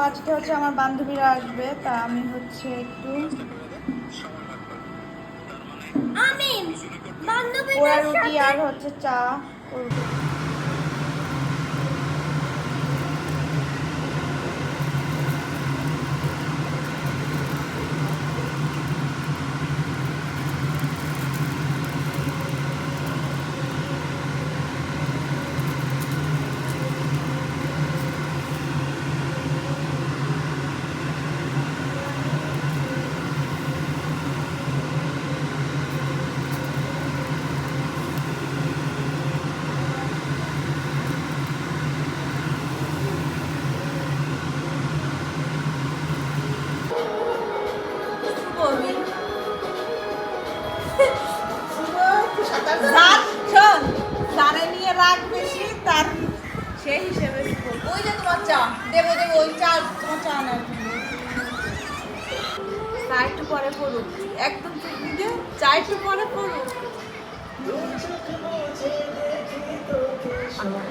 আজকে হচ্ছে আমার বান্ধবীরা আসবে, তা আমি হচ্ছে একটু পোড়া রুটি আর হচ্ছে চা করবো। সেই হিসেবে ওই যে তোমার চা দেবো ওই চা তোমার চা না চা একটু পরে পড়ুক, একদম ভিডিও চা একটু পরে পড়ুক। ঠান্ডা